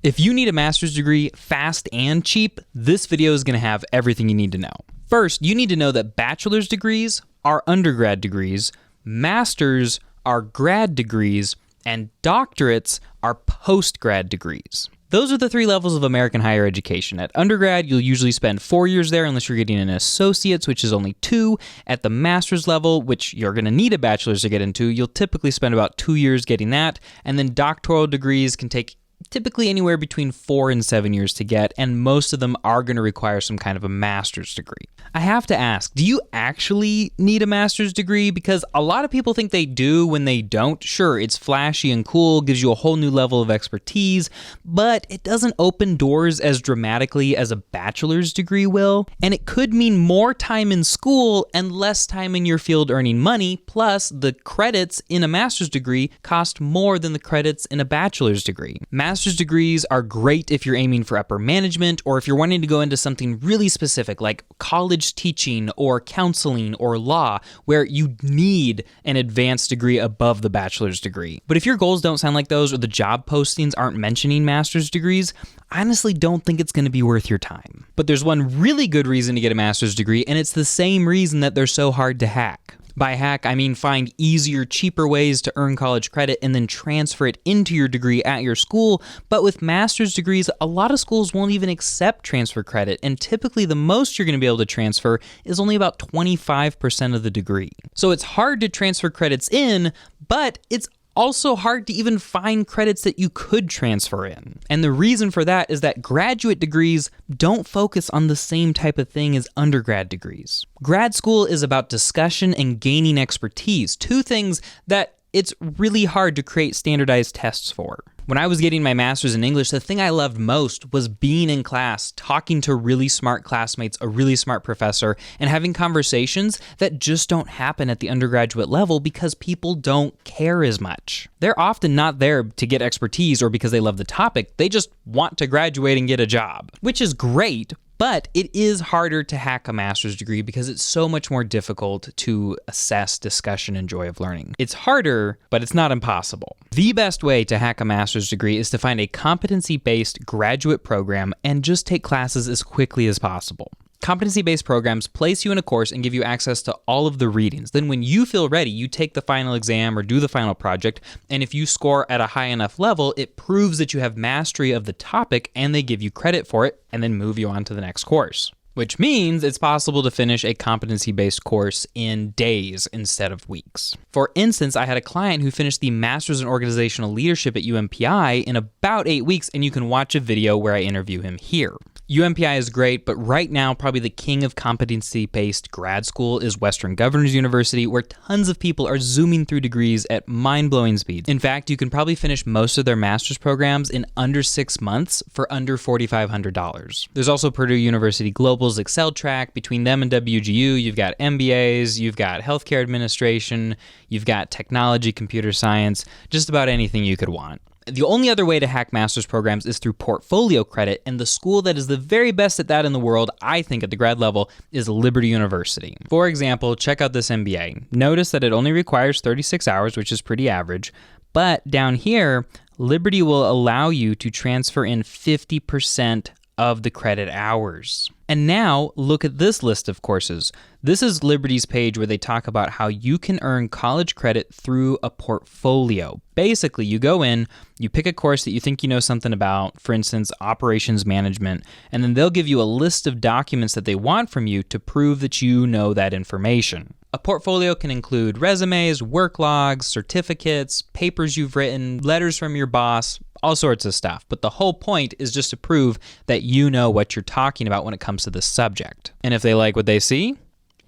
If you need a master's degree fast and cheap, this video is going to have everything you need to know. First, you need to know that bachelor's degrees are undergrad degrees, masters are grad degrees, and doctorates are postgrad degrees. Those are the three levels of American higher education. At undergrad, you'll usually spend 4 years there unless you're getting an associate's, which is only 2. At the master's level, which you're going to need a bachelor's to get into, you'll typically spend about 2 years getting that. And then doctoral degrees can take typically anywhere between 4 and 7 years to get, and most of them are going to require some kind of a master's degree. I have to ask, do you actually need a master's degree? Because a lot of people think they do when they don't. Sure, it's flashy and cool, gives you a whole new level of expertise, but it doesn't open doors as dramatically as a bachelor's degree will, and it could mean more time in school and less time in your field earning money, plus the credits in a master's degree cost more than the credits in a bachelor's degree. Master's degrees are great if you're aiming for upper management or if you're wanting to go into something really specific like college teaching or counseling or law, where you need an advanced degree above the bachelor's degree. But if your goals don't sound like those or the job postings aren't mentioning master's degrees, I honestly don't think it's going to be worth your time. But there's one really good reason to get a master's degree, and it's the same reason that they're so hard to hack. By hack, I mean find easier, cheaper ways to earn college credit and then transfer it into your degree at your school. But with master's degrees, a lot of schools won't even accept transfer credit, and typically the most you're going to be able to transfer is only about 25% of the degree. So it's hard to transfer credits in, but it's also hard to even find credits that you could transfer in. And the reason for that is that graduate degrees don't focus on the same type of thing as undergrad degrees. Grad school is about discussion and gaining expertise, two things that it's really hard to create standardized tests for. When I was getting my master's in English, the thing I loved most was being in class, talking to really smart classmates, a really smart professor, and having conversations that just don't happen at the undergraduate level because people don't care as much. They're often not there to get expertise or because they love the topic, they just want to graduate and get a job, which is great. But it is harder to hack a master's degree because it's so much more difficult to assess discussion and joy of learning. It's harder, but it's not impossible. The best way to hack a master's degree is to find a competency-based graduate program and just take classes as quickly as possible. Competency-based programs place you in a course and give you access to all of the readings. Then when you feel ready, you take the final exam or do the final project, and if you score at a high enough level, it proves that you have mastery of the topic and they give you credit for it and then move you on to the next course. Which means it's possible to finish a competency-based course in days instead of weeks. For instance, I had a client who finished the Master's in Organizational Leadership at UMPI in about 8 weeks, and you can watch a video where I interview him here. UMPI is great, but right now, probably the king of competency-based grad school is Western Governors University, where tons of people are zooming through degrees at mind-blowing speeds. In fact, you can probably finish most of their master's programs in under 6 months for under $4,500. There's also Purdue University Global's Excel track. Between them and WGU, you've got MBAs, you've got healthcare administration, you've got technology, computer science, just about anything you could want. The only other way to hack master's programs is through portfolio credit, and the school that is the very best at that in the world, I think at the grad level, is Liberty University. For example, check out this MBA. Notice that it only requires 36 hours, which is pretty average, but down here, Liberty will allow you to transfer in 50% of the credit hours. And now look at this list of courses. This is Liberty's page where they talk about how you can earn college credit through a portfolio. Basically, you go in, you pick a course that you think you know something about, for instance, operations management, and then they'll give you a list of documents that they want from you to prove that you know that information. A portfolio can include resumes, work logs, certificates, papers you've written, letters from your boss, all sorts of stuff. But the whole point is just to prove that you know what you're talking about when it comes to the subject. And if they like what they see,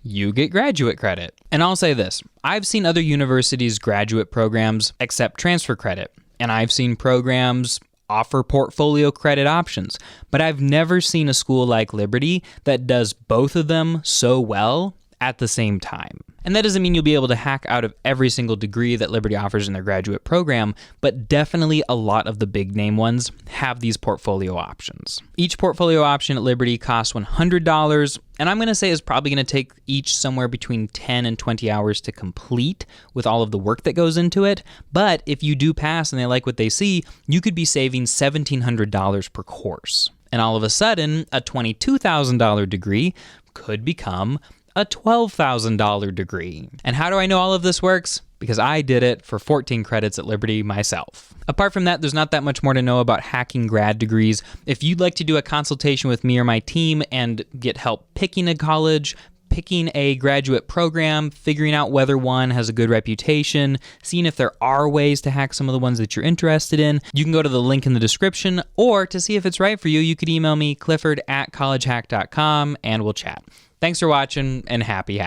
you get graduate credit. And I'll say this, I've seen other universities' graduate programs accept transfer credit, and I've seen programs offer portfolio credit options, but I've never seen a school like Liberty that does both of them so well at the same time. And that doesn't mean you'll be able to hack out of every single degree that Liberty offers in their graduate program, but definitely a lot of the big name ones have these portfolio options. Each portfolio option at Liberty costs $100, and I'm going to say is probably going to take each somewhere between 10 and 20 hours to complete with all of the work that goes into it. But if you do pass and they like what they see, you could be saving $1,700 per course. And all of a sudden, a $22,000 degree could become a $12,000 degree. And how do I know all of this works? Because I did it for 14 credits at Liberty myself. Apart from that, there's not that much more to know about hacking grad degrees. If you'd like to do a consultation with me or my team and get help picking a college, picking a graduate program, figuring out whether one has a good reputation, seeing if there are ways to hack some of the ones that you're interested in, you can go to the link in the description, or to see if it's right for you, you could email me, clifford@collegehack.com, and we'll chat. Thanks for watching, and happy hacking.